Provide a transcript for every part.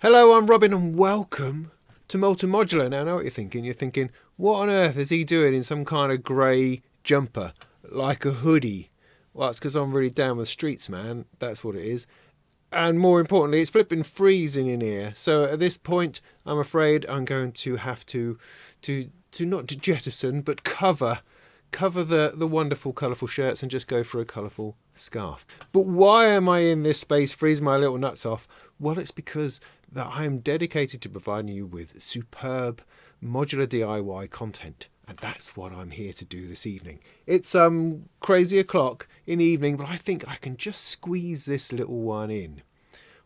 Hello, I'm Robin and welcome to Modular. Now I know what you're thinking. You're thinking, what on earth is he doing in some kind of grey jumper, like a hoodie? Well, it's because I'm really down with streets, man. That's what it is. And more importantly, it's flipping freezing in here. So at this point, I'm afraid I'm going to have to not to jettison, but cover the wonderful colourful shirts and just go for a colourful scarf. But why am I in this space freezing my little nuts off? Well, it's because that I am dedicated to providing you with superb modular DIY content. And that's what I'm here to do this evening. It's crazy o'clock in the evening, but I think I can just squeeze this little one in.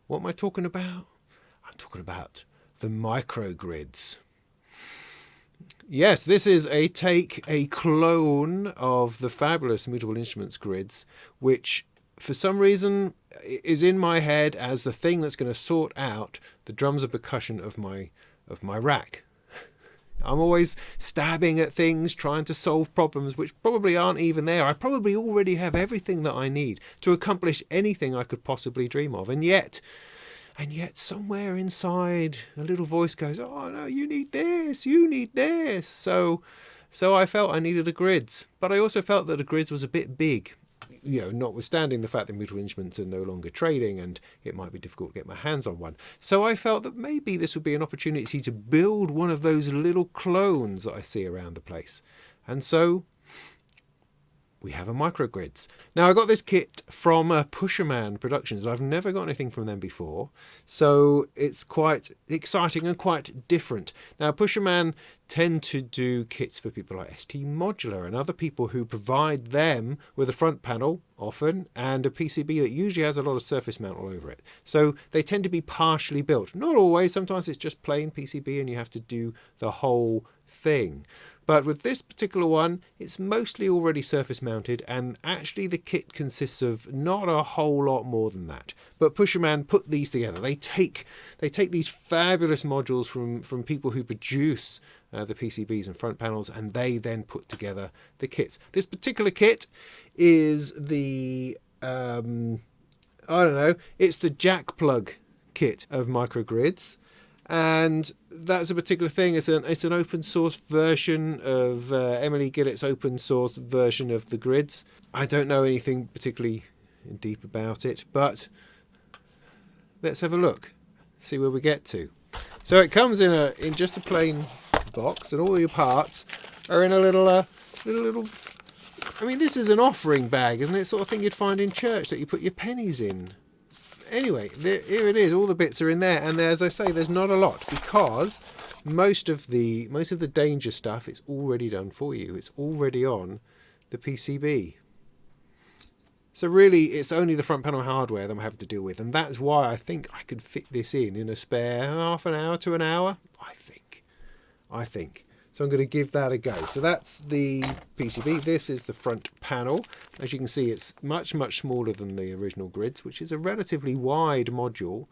What am I talking about? I'm talking about the microgrids. Yes, this is a clone of the fabulous Mutable Instruments Grids, which for some reason is in my head as the thing that's going to sort out the drums and percussion of my rack. I'm always stabbing at things, trying to solve problems which probably aren't even there. I probably already have everything that I need to accomplish anything I could possibly dream of. And yet somewhere inside a little voice goes, oh no, you need this, you need this. So I felt I needed a grids, but I also felt that the grids was a bit big. You know, notwithstanding the fact that Mutable Instruments are no longer trading and it might be difficult to get my hands on one. So I felt that maybe this would be an opportunity to build one of those little clones that I see around the place. And so we have a microgrids. Now, I got this kit from Pusherman Productions. I've never got anything from them before, so it's quite exciting and quite different. Now, Pusherman tend to do kits for people like ST Modular and other people who provide them with a front panel, often, and a PCB that usually has a lot of surface mount all over it. So they tend to be partially built. Not always. Sometimes it's just plain PCB and you have to do the whole thing. But with this particular one, it's mostly already surface mounted, and actually the kit consists of not a whole lot more than that. But Pusherman put these together. They take these fabulous modules from people who produce the PCBs and front panels, and they then put together the kits. This particular kit is the it's the jack plug kit of microgrids. And that's a particular thing. It's an open source version of Emily Gillett's open source version of the grids. I don't know anything particularly deep about it, but let's have a look, see where we get to. So it comes in just a plain box, and all your parts are in a little. I mean, this is an offering bag, isn't it? Sort of thing you'd find in church that you put your pennies in. Anyway, here it is. All the bits are in there, and as I say, there's not a lot because most of the danger stuff is already done for you. It's already on the PCB. So really, it's only the front panel hardware that I have to deal with, and that's why I think I could fit this in a spare half an hour to an hour. I think. So I'm going to give that a go. So that's the PCB. This is the front panel. As you can see, it's much, much smaller than the original grids, which is a relatively wide module.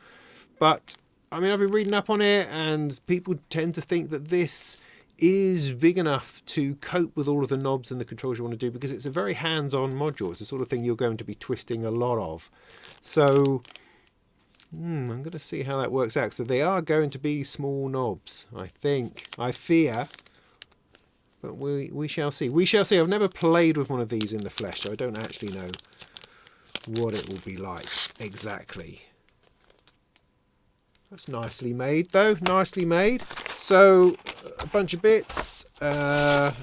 But, I mean, I've been reading up on it, and people tend to think that this is big enough to cope with all of the knobs and the controls you want to do, because it's a very hands-on module. It's the sort of thing you're going to be twisting a lot of. So I'm going to see how that works out. So they are going to be small knobs, I think. I fear. But we shall see. We shall see. I've never played with one of these in the flesh, so I don't actually know what it will be like exactly. That's nicely made, though. Nicely made. So, a bunch of bits. There's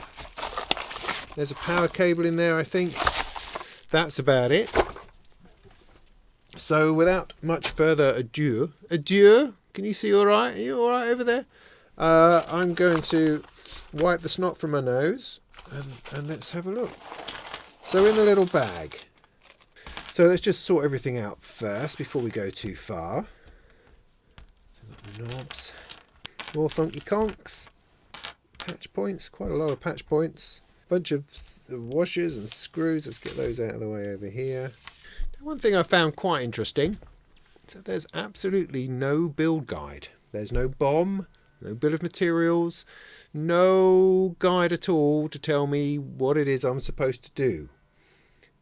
a power cable in there, I think. That's about it. So, without much further ado, can you see all right? Are you all right over there? I'm going to wipe the snot from my nose and let's have a look. So in the little bag, so let's just sort everything out first before we go too far. Knobs, more funky conks, patch points, quite a lot of patch points, bunch of washers and screws. Let's get those out of the way over here. Now, one thing I found quite interesting is that there's absolutely no build guide. There's no BOM, no bill of materials, no guide at all to tell me what it is I'm supposed to do.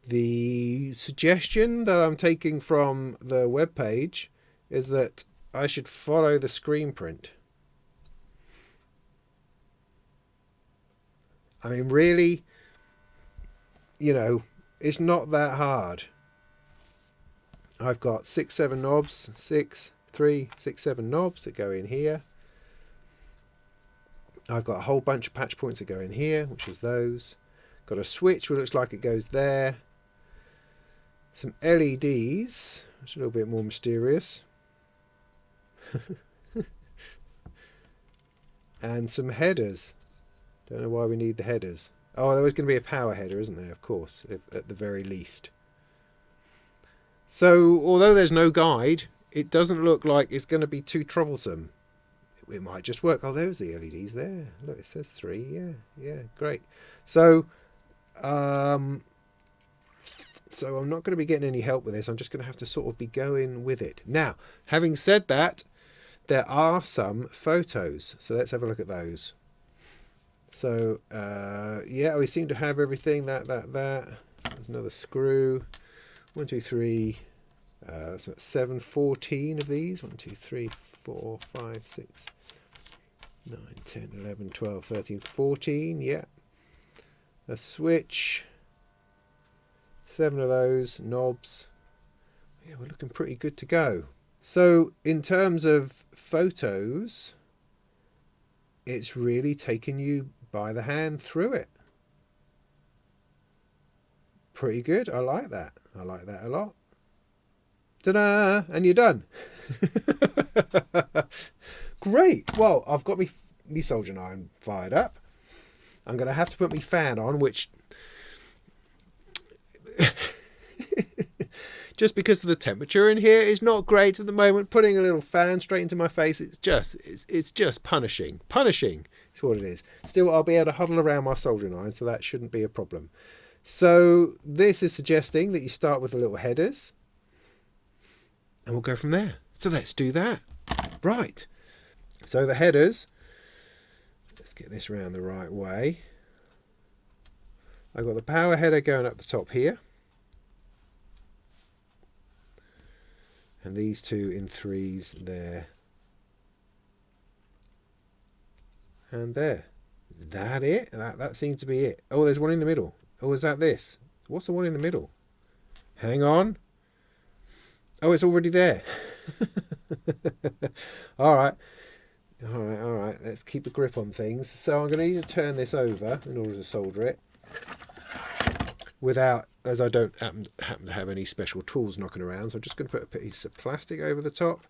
The suggestion that I'm taking from the webpage is that I should follow the screen print. I mean, really, you know, it's not that hard. I've got 6, 7 knobs, 6, 3, 6, 7 knobs that go in here. I've got a whole bunch of patch points that go in here, which is those. Got a switch which looks like it goes there. Some LEDs, which are a little bit more mysterious. And some headers. Don't know why we need the headers. Oh, there was going to be a power header, isn't there? Of course, at the very least. So, although there's no guide, it doesn't look like it's going to be too troublesome. It might just work. Oh, there's the LEDs there. Look, it says 3. Yeah, great. So I'm not going to be getting any help with this. I'm just going to have to sort of be going with it. Now, having said that, there are some photos. So let's have a look at those. So, yeah, we seem to have everything. That. There's another screw. 1, 2, 3. So 7, 14 of these. 1, 2, 3, 4, 5, 6, 9, 10, 11, 12, 13, 14. Yeah. A switch. 7 of those knobs. Yeah, we're looking pretty good to go. So in terms of photos, it's really taken you by the hand through it. Pretty good. I like that. I like that a lot. Ta-da! And you're done. Great. Well, I've got me soldering iron fired up. I'm going to have to put my fan on, which just because of the temperature in here is not great at the moment. Putting a little fan straight into my face, it's just punishing. Punishing is what it is. Still, I'll be able to huddle around my soldering iron, so that shouldn't be a problem. So this is suggesting that you start with the little headers, and we'll go from there. So let's do that. Right. So the headers, let's get this around the right way. I've got the power header going up the top here. And these 2 in 3s there. And there. Is that it? That seems to be it. Oh, there's one in the middle. Oh, is that this? What's the one in the middle? Hang on. Oh, it's already there. All right. Let's keep a grip on things. So I'm going to need to turn this over in order to solder it. Without, as I don't happen to have any special tools knocking around, so I'm just going to put a piece of plastic over the top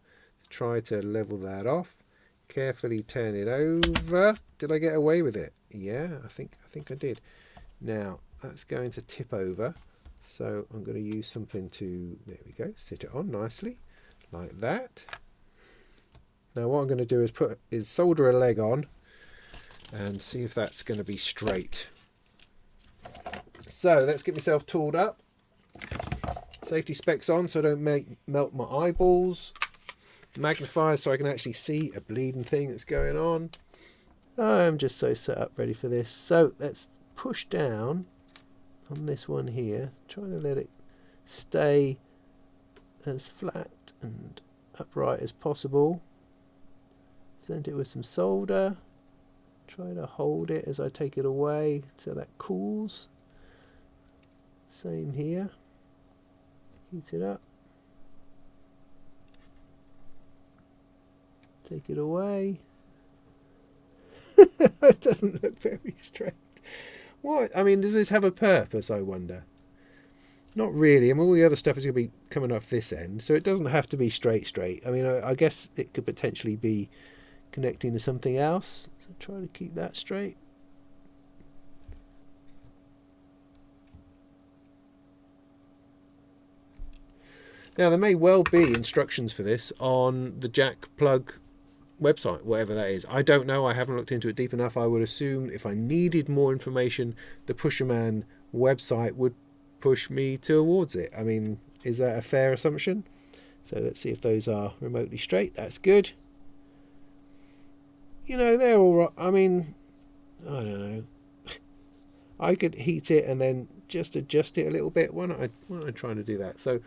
to try to level that off. Carefully turn it over. Did I get away with it? Yeah, I think I did. Now that's going to tip over, so I'm going to use something to, there we go, sit it on nicely like that. Now what I'm going to do is solder a leg on and see if that's going to be straight. So let's get myself tooled up. Safety specs on so I don't melt my eyeballs. Magnifier so I can actually see a bleeding thing that's going on. I'm just so set up ready for this. So let's push down on this one here, trying to let it stay as flat and upright as possible. Send it with some solder. Try to hold it as I take it away so that cools. Same here. Heat it up. Take it away. It doesn't look very straight. What? I mean, does this have a purpose, I wonder? Not really. I mean, all the other stuff is going to be coming off this end, so it doesn't have to be straight. I mean, I guess it could potentially be connecting to something else. So try to keep that straight. Now, there may well be instructions for this on the jack plug website, whatever that is. I don't know. I haven't looked into it deep enough. I would assume if I needed more information, the Pusherman website would push me towards it. I mean, is that a fair assumption? So let's see if those are remotely straight. That's good. You know, they're all right. I mean, I don't know. I could heat it and then just adjust it a little bit. Why not I try to do that? So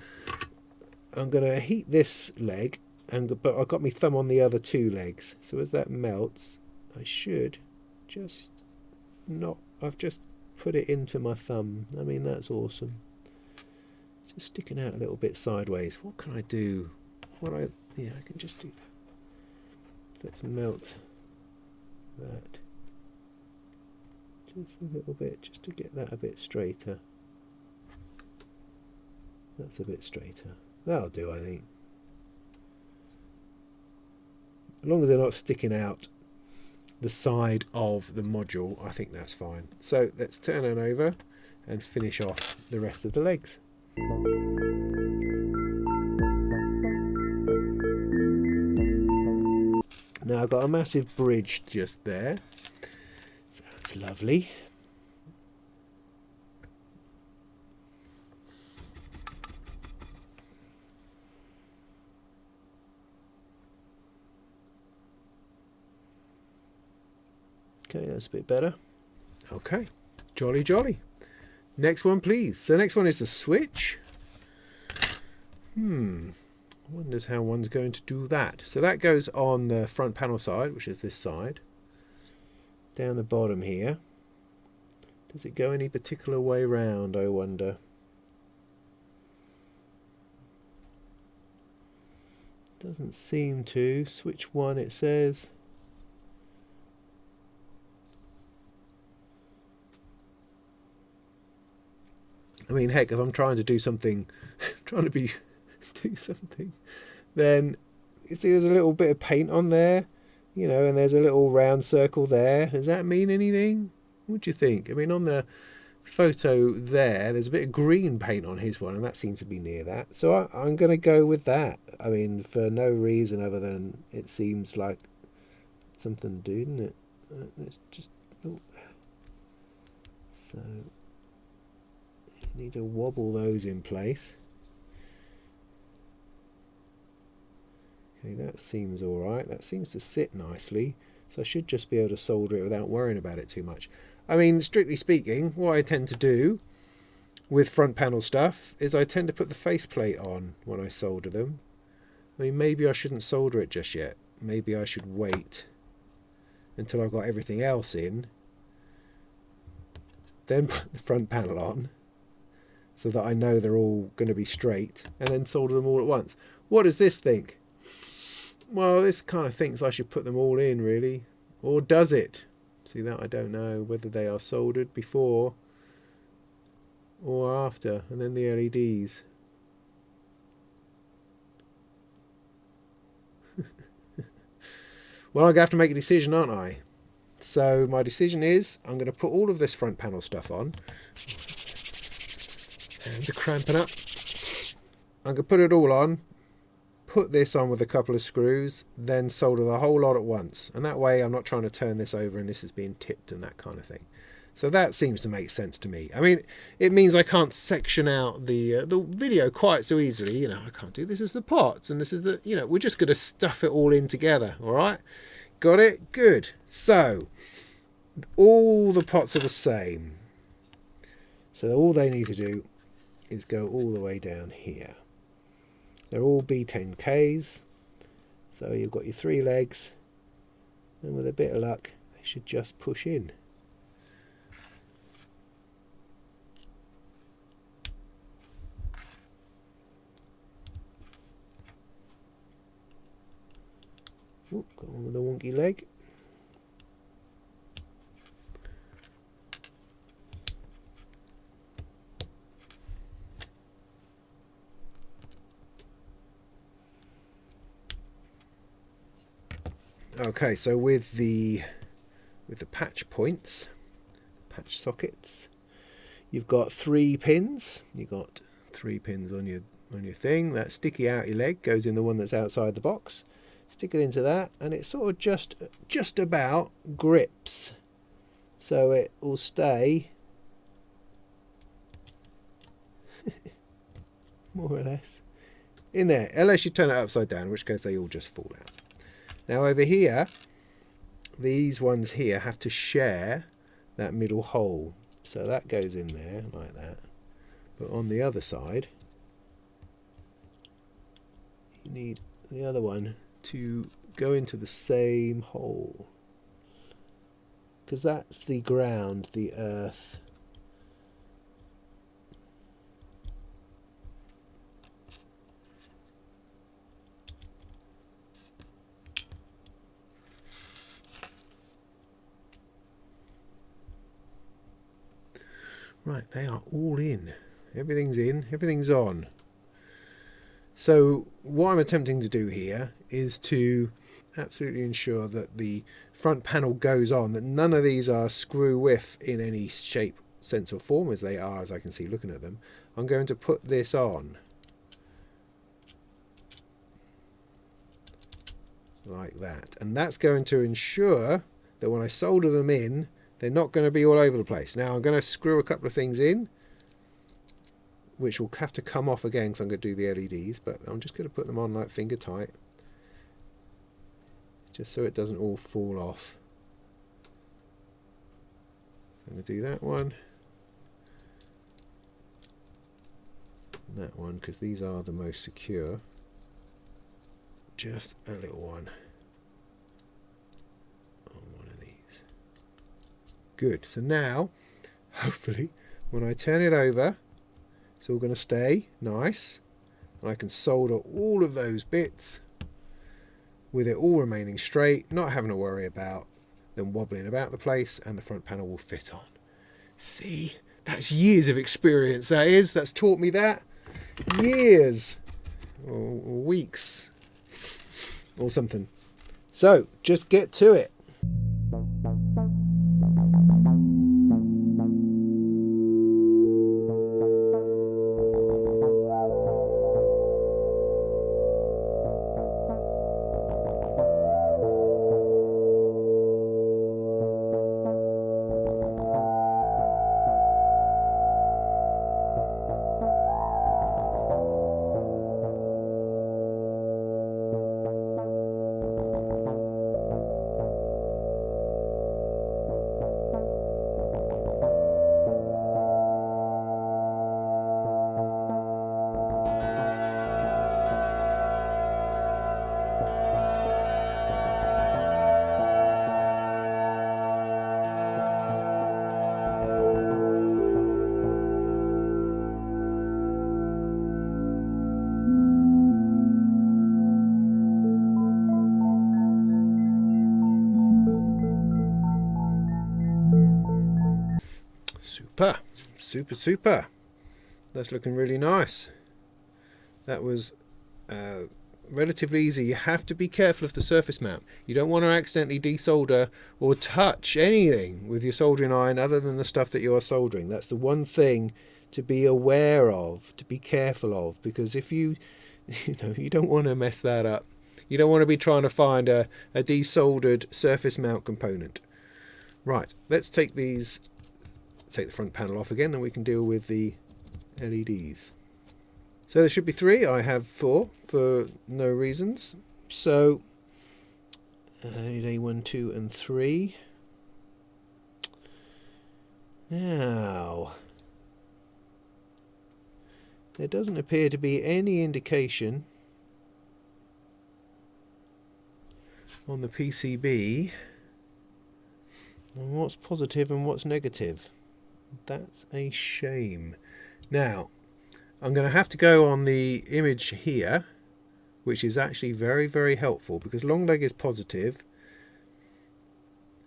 I'm going to heat this leg but I've got my thumb on the other two legs, so as that melts I should just not, I've just put it into my thumb. I mean, that's awesome. Just sticking out a little bit sideways. What can I do? Yeah, I can just do that. Let's melt that just a little bit, just to get that a bit straighter. That's a bit straighter. That'll do, I think. As long as they're not sticking out the side of the module, I think that's fine. So let's turn it over and finish off the rest of the legs. Now I've got a massive bridge just there, so that's lovely. Okay, that's a bit better. Okay, jolly jolly. Next one, please. So next one is the switch. Wonders how one's going to do that. So that goes on the front panel side, which is this side. Down the bottom here. Does it go any particular way round, I wonder? Doesn't seem to. Switch 1 it says. I mean, heck, if I'm trying to do something, do something, then you see there's a little bit of paint on there, you know, and there's a little round circle there. Does that mean anything? What do you think? I mean, on the photo there's a bit of green paint on his one, and that seems to be near that. So I'm going to go with that. I mean, for no reason other than it seems like something to do, doesn't it? Let's just... Oh. So... need to wobble those in place. Okay, that seems alright. That seems to sit nicely. So I should just be able to solder it without worrying about it too much. I mean, strictly speaking, what I tend to do with front panel stuff is I tend to put the faceplate on when I solder them. I mean, maybe I shouldn't solder it just yet. Maybe I should wait until I've got everything else in, then put the front panel on, so that I know they're all going to be straight, and then solder them all at once. What does this think? Well, this kind of thinks I should put them all in, really. Or does it? See, that I don't know, whether they are soldered before or after, and then the LEDs. Well, I'm going to have to make a decision, aren't I? So my decision is, I'm going to put all of this front panel stuff on. Hands are cramping up. I'm going to put it all on, put this on with a couple of screws, then solder the whole lot at once. And that way I'm not trying to turn this over and this is being tipped and that kind of thing. So that seems to make sense to me. I mean, it means I can't section out the video quite so easily. You know, I can't do this as the pots and this is the, you know, we're just going to stuff it all in together. All right. Got it? Good. So all the pots are the same. So all they need to do is go all the way down here. They're all B10Ks. So you've got your 3 legs, and with a bit of luck, they should just push in. Ooh, got one with a wonky leg. Okay, so with the patch points, patch sockets, you've got 3 pins. You've got 3 pins on your thing. That sticky outy leg goes in the one that's outside the box. Stick it into that, and it sort of just about grips, so it will stay more or less in there, unless you turn it upside down, in which case they all just fall out. Now over here, these ones here have to share that middle hole, so that goes in there like that. But on the other side, you need the other one to go into the same hole, because that's the ground, the earth. Right, they are all in. Everything's on. So what I'm attempting to do here is to absolutely ensure that the front panel goes on, that none of these are screw whiff in any shape, sense or form, as they are, as I can see looking at them. I'm going to put this on like that, and that's going to ensure that when I solder them in, they're not going to be all over the place. Now I'm going to screw a couple of things in, which will have to come off again because I'm going to do the LEDs, but I'm just going to put them on like finger tight, just so it doesn't all fall off. I'm going to do that one, and that one, because these are the most secure. Just a little one on one of these. Good. So now, hopefully, when I turn it over, it's all going to stay nice, and I can solder all of those bits with it all remaining straight, not having to worry about them wobbling about the place, and the front panel will fit on. See, that's years of experience, that is. That's taught me that. Years or weeks or something. So just get to it. Super. That's looking really nice. That was relatively easy. You have to be careful of the surface mount. You don't want to accidentally desolder or touch anything with your soldering iron other than the stuff that you are soldering. That's the one thing to be aware of, to be careful of, because if you don't want to mess that up. You don't want to be trying to find a desoldered surface mount component. Right, let's take the front panel off again, and we can deal with the LEDs. So there should be 3. I have 4 for no reasons. So LED 1, 2 and 3. Now there doesn't appear to be any indication on the PCB on what's positive and what's negative. That's a shame. Now I'm going to have to go on the image here, which is actually very, very helpful, because long leg is positive,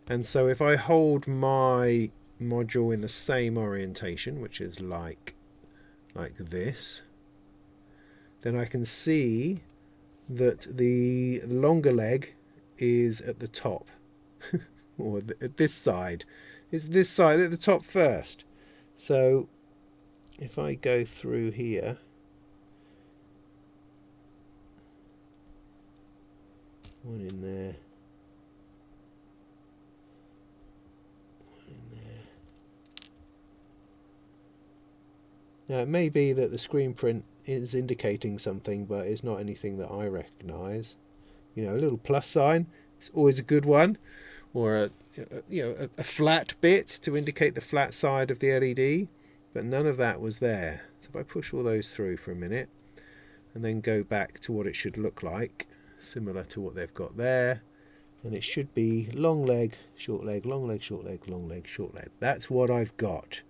and so if I hold my module in the same orientation, which is like this, then I can see that the longer leg is at the top or at this side. It's this side at the top first. So if I go through here, one in there, one in there. Now it may be that the screen print is indicating something, but it's not anything that I recognise. A little plus sign, it's always a good one, or a flat bit to indicate the flat side of the LED, but none of that was there. So if I push all those through for a minute, and then go back to what it should look like, similar to what they've got there. And it should be long leg, short leg, long leg, short leg, long leg, short leg. That's what I've got.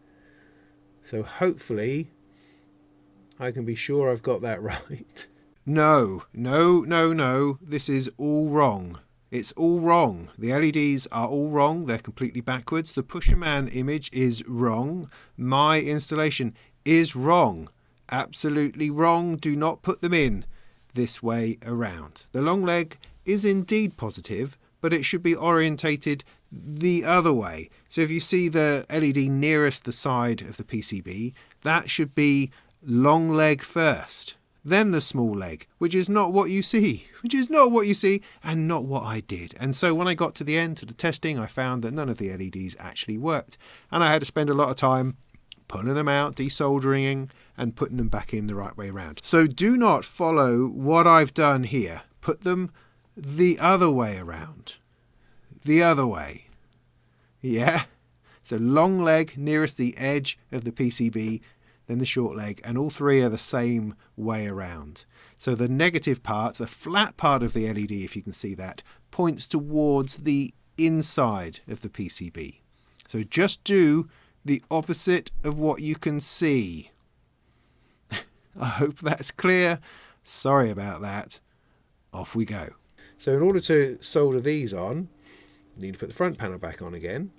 So hopefully I can be sure I've got that right. No, no, no, no. This is all wrong. It's all wrong. The LEDs are all wrong. They're completely backwards. The Pusherman image is wrong. My installation is wrong. Absolutely wrong. Do not put them in this way around. The long leg is indeed positive, but it should be orientated the other way. So if you see the LED nearest the side of the PCB, that should be long leg first, then the small leg, which is not what you see, and not what I did. And so when I got to the end, to the testing, I found that none of the LEDs actually worked. And I had to spend a lot of time pulling them out, desoldering, and putting them back in the right way around. So do not follow what I've done here. Put them the other way around. The other way. Yeah? So long leg nearest the edge of the PCB, then the short leg, and all three are the same way around. So the negative part, the flat part of the LED, if you can see that, points towards the inside of the PCB. So just do the opposite of what you can see. I hope that's clear. Sorry about that. Off we go. So in order to solder these on, you need to put the front panel back on again.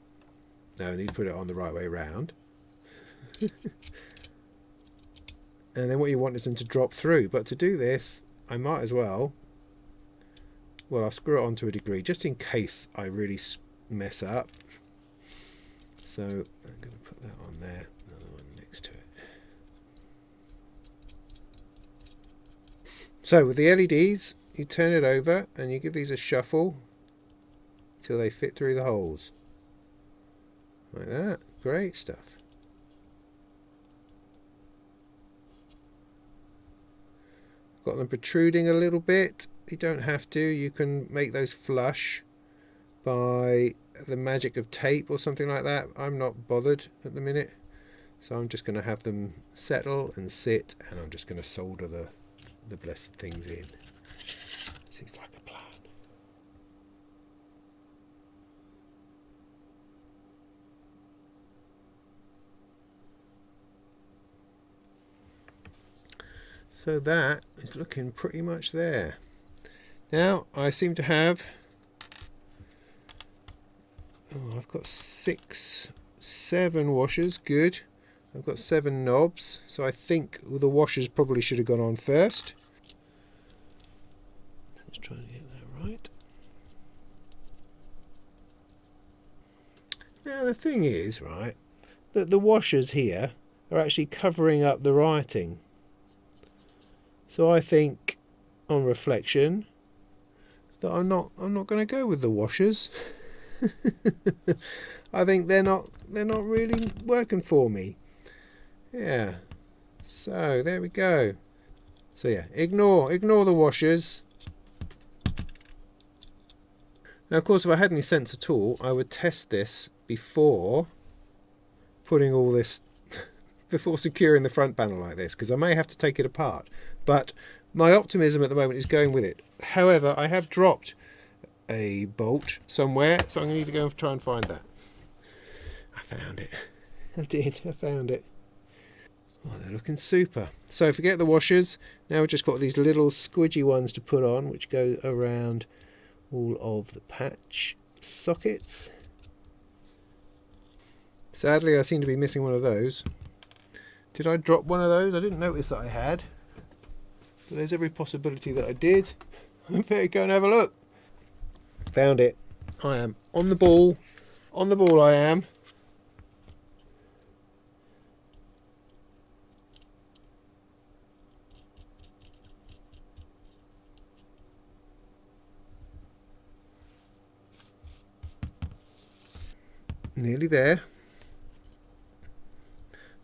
No, I need to put it on the right way around. And then what you want is them to drop through. But to do this, I might as well, I'll screw it on to a degree, just in case I really mess up. So I'm going to put that on there, another one next to it. So with the LEDs, you turn it over and you give these a shuffle till they fit through the holes. Like that. Great stuff. Got them protruding a little bit. You don't have to. You can make those flush by the magic of tape or something like that. I'm not bothered at the minute. So I'm just going to have them settle and sit, and I'm just going to solder the blessed things in. Seems like a plan. So that is looking pretty much there. Now I seem to have, I've got 7 washers, good. I've got 7 knobs, so I think the washers probably should have gone on first. Let's try and get that right. Now the thing is, right, that the washers here are actually covering up the writing. So I think, on reflection, that I'm not going to go with the washers. I think they're not really working for me. Yeah. So there we go. So yeah, ignore the washers. Now of course, if I had any sense at all, I would test this before putting all this, before securing the front panel like this, because I may have to take it apart. But my optimism at the moment is going with it. However, I have dropped a bolt somewhere, so I'm going to need to go and try and find that. I found it. I found it. Oh, they're looking super. So forget the washers. Now we've just got these little squidgy ones to put on, which go around all of the patch sockets. Sadly, I seem to be missing one of those. Did I drop one of those? I didn't notice that I had. But there's every possibility that I did. I better go and have a look. Found it. I am on the ball. On the ball I am. Nearly there.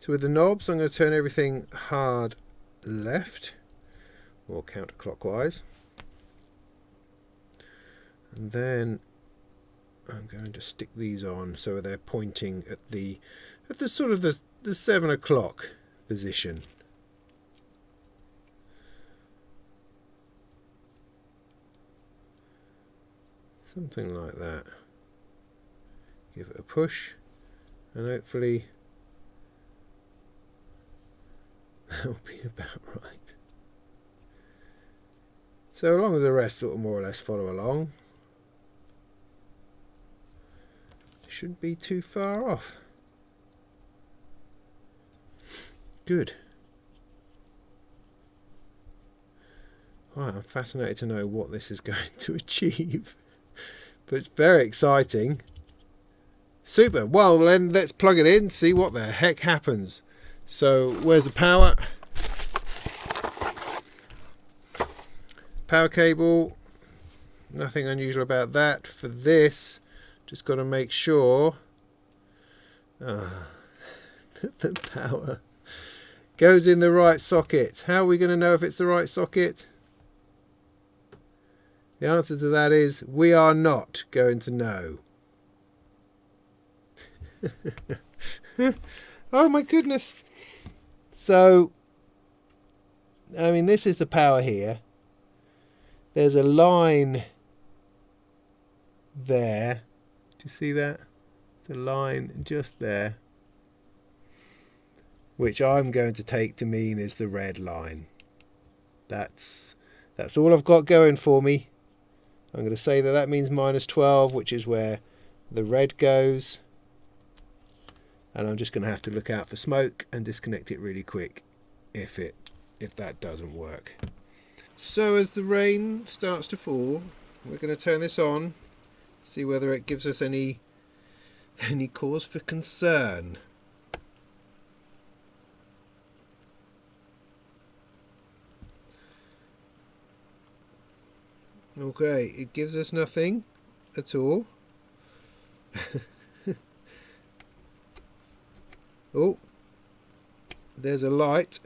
So with the knobs, I'm going to turn everything hard left, or counterclockwise, and then I'm going to stick these on so they're pointing at the sort of the 7 o'clock position. Something like that. Give it a push, and hopefully that'll be about right. So long as the rest sort of more or less follow along, shouldn't be too far off. Good. Right, I'm fascinated to know what this is going to achieve. But it's very exciting. Super. Well, then let's plug it in, see what the heck happens. So, where's the power? Power cable. Nothing unusual about that. For this, just got to make sure that the power goes in the right socket. How are we going to know if it's the right socket? The answer to that is we are not going to know. Oh my goodness. So, I mean, this is the power here. There's a line there. Do you see that? There's a line just there, which I'm going to take to mean is the red line. That's all I've got going for me. I'm going to say that means -12, which is where the red goes. And I'm just going to have to look out for smoke and disconnect it really quick if that doesn't work. So as the rain starts to fall, we're going to turn this on, see whether it gives us any cause for concern. Okay, it gives us nothing at all. Oh, there's a light.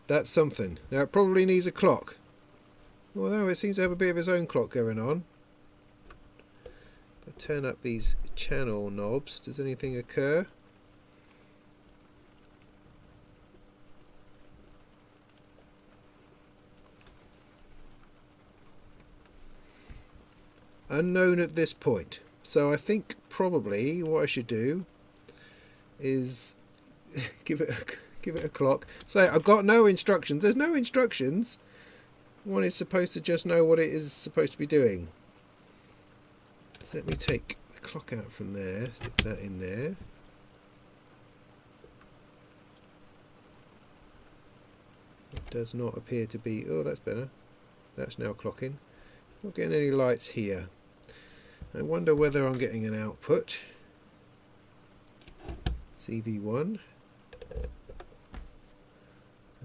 That's something. Now it probably needs a clock. Although it seems to have a bit of its own clock going on. If I turn up these channel knobs, does anything occur? Unknown at this point. So I think probably what I should do is give it a clock. So I've got no instructions. There's no instructions. One is supposed to just know what it is supposed to be doing. So let me take the clock out from there, stick that in there. It does not appear to be. Oh, that's better. That's now clocking. Not getting any lights here. I wonder whether I'm getting an output. CV1.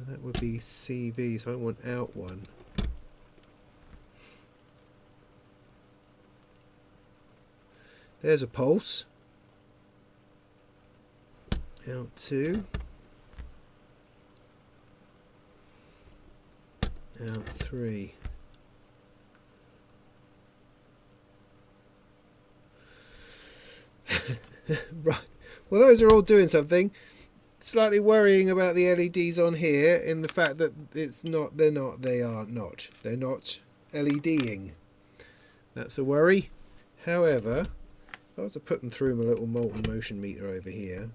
That would be CV, so I want out one. There's a pulse. Out 2. Out 3. Right. Well, those are all doing something. Slightly worrying about the LEDs on here in the fact that they're not LEDing. That's a worry. However, if I was to put them through my little molten motion meter over here,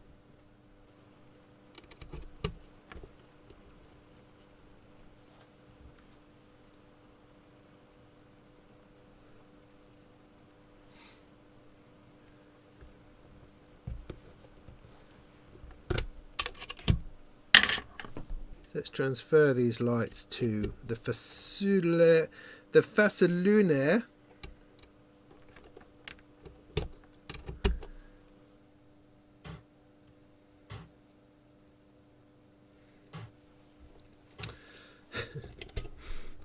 let's transfer these lights to the facelunar.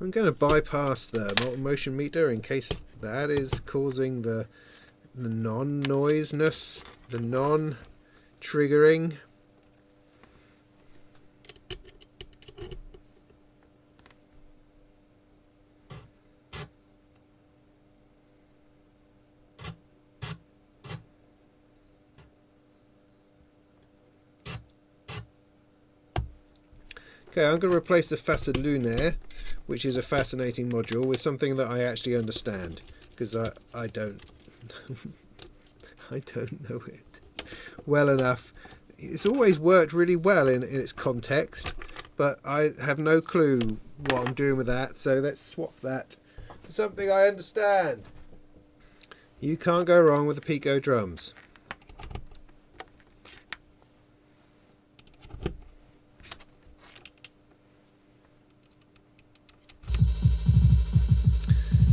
I'm going to bypass the molten motion meter in case that is causing the non-noiseness, the non-triggering. Okay, I'm going to replace the facelunar which is a fascinating module with something that I actually understand, because I don't I don't know it well enough. It's always worked really well in its context, but I have no clue what I'm doing with that, so let's swap that to something I understand. You can't go wrong with the Pico drums.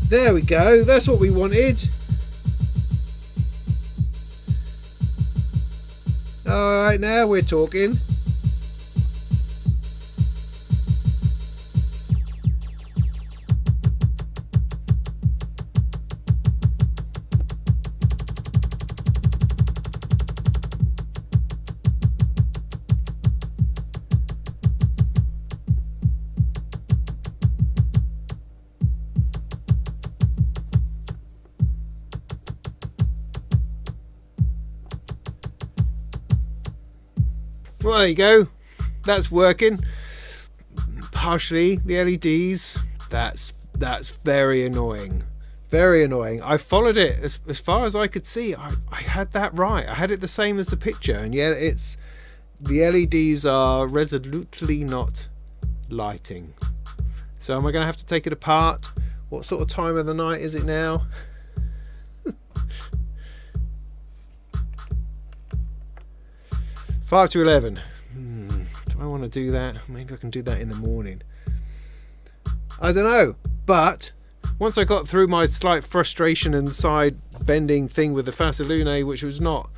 There we go, that's what we wanted. Alright, now we're talking. Well, there you go. That's working. Partially, the LEDs. That's very annoying. Very annoying. I followed it as far as I could see. I had that right. I had it the same as the picture, and yet it's the LEDs are resolutely not lighting. So am I going to have to take it apart? What sort of time of the night is it now? 5 to 11. Do I want to do that? Maybe I can do that in the morning. I don't know. But once I got through my slight frustration and side bending thing with the Fasalune, which was not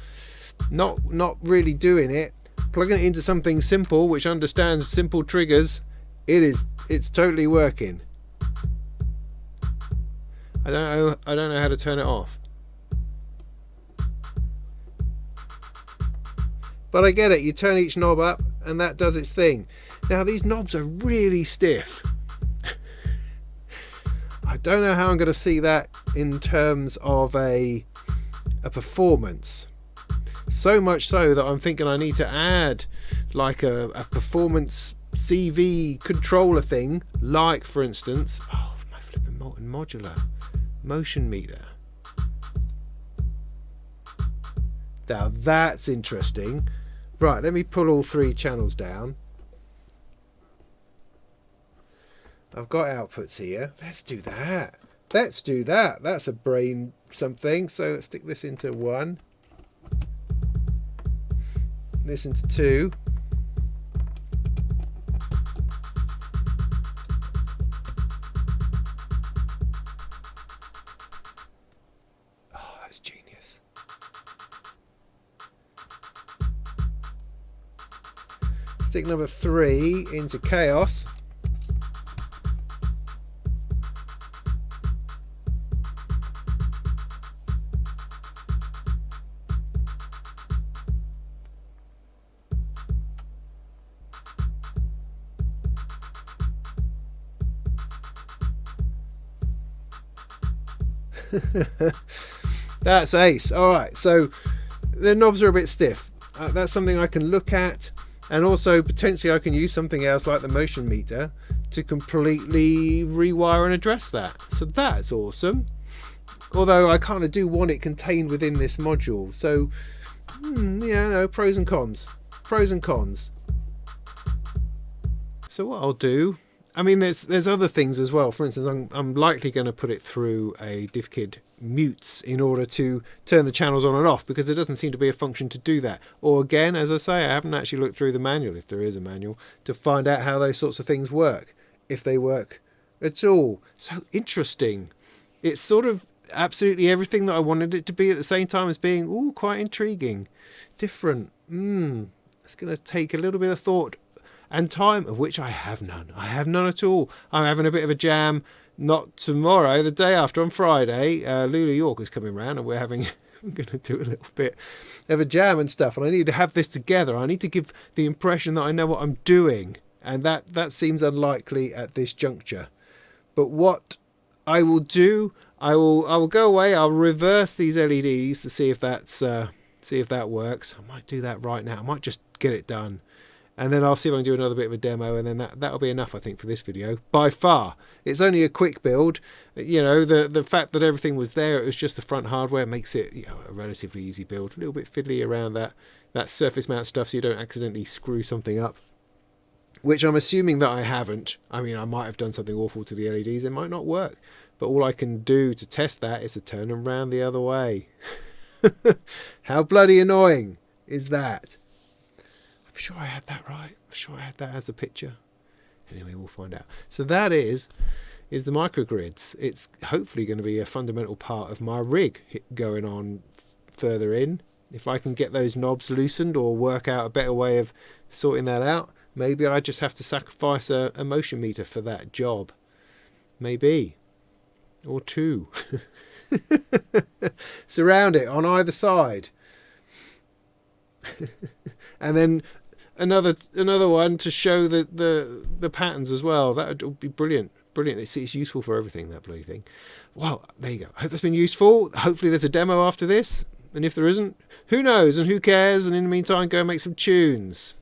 really doing it, plugging it into something simple which understands simple triggers, it's totally working. I don't know how to turn it off. But I get it, you turn each knob up and that does its thing. Now these knobs are really stiff. I don't know how I'm going to see that in terms of a performance. So much so that I'm thinking I need to add like a performance CV controller thing, like for instance, oh my flipping modular motion meter. Now that's interesting. Right, let me pull all 3 channels down. I've got outputs here. Let's do that. Let's do that. That's a brain something. So let's stick this into 1. This into 2. Oh, that's genius. Stick number 3 into chaos. That's ace. Alright, so the knobs are a bit stiff. That's something I can look at, and also potentially I can use something else like the motion meter to completely rewire and address that. So that's awesome. Although I kind of do want it contained within this module. So yeah, no, pros and cons. Pros and cons. So what I'll do, I mean, there's other things as well. For instance, I'm likely going to put it through a DivKid mutes in order to turn the channels on and off, because there doesn't seem to be a function to do that. Or again, as I say, I haven't actually looked through the manual, if there is a manual, to find out how those sorts of things work, if they work at all. So interesting. It's sort of absolutely everything that I wanted it to be, at the same time as being quite intriguing, different. It's going to take a little bit of thought and time, of which I have none. I have none at all. I'm having a bit of a jam, not tomorrow, the day after, on Friday. Lula York is coming round, and we're going to do a little bit of a jam and stuff, and I need to have this together. I need to give the impression that I know what I'm doing, and that seems unlikely at this juncture. But what I will do, I will go away, I'll reverse these LEDs to see if that works. I might do that right now. I might just get it done. And then I'll see if I can do another bit of a demo, and then that'll be enough, I think, for this video. By far. It's only a quick build. You know, the fact that everything was there, it was just the front hardware, makes it, you know, a relatively easy build. A little bit fiddly around that surface mount stuff so you don't accidentally screw something up. Which I'm assuming that I haven't. I mean, I might have done something awful to the LEDs. It might not work. But all I can do to test that is to turn them round the other way. How bloody annoying is that? I'm sure I had that right. I'm sure I had that as a picture. Anyway, we'll find out. So that is the microgrids. It's hopefully going to be a fundamental part of my rig going on further in. If I can get those knobs loosened or work out a better way of sorting that out, maybe I just have to sacrifice a motion meter for that job. Maybe. Or two. Surround it on either side. And then another one to show the patterns as well. That would be brilliant. Brilliant. It's useful for everything, that bloody thing. Well, there you go. I hope that's been useful. Hopefully there's a demo after this. And if there isn't, who knows and who cares? And in the meantime, go and make some tunes.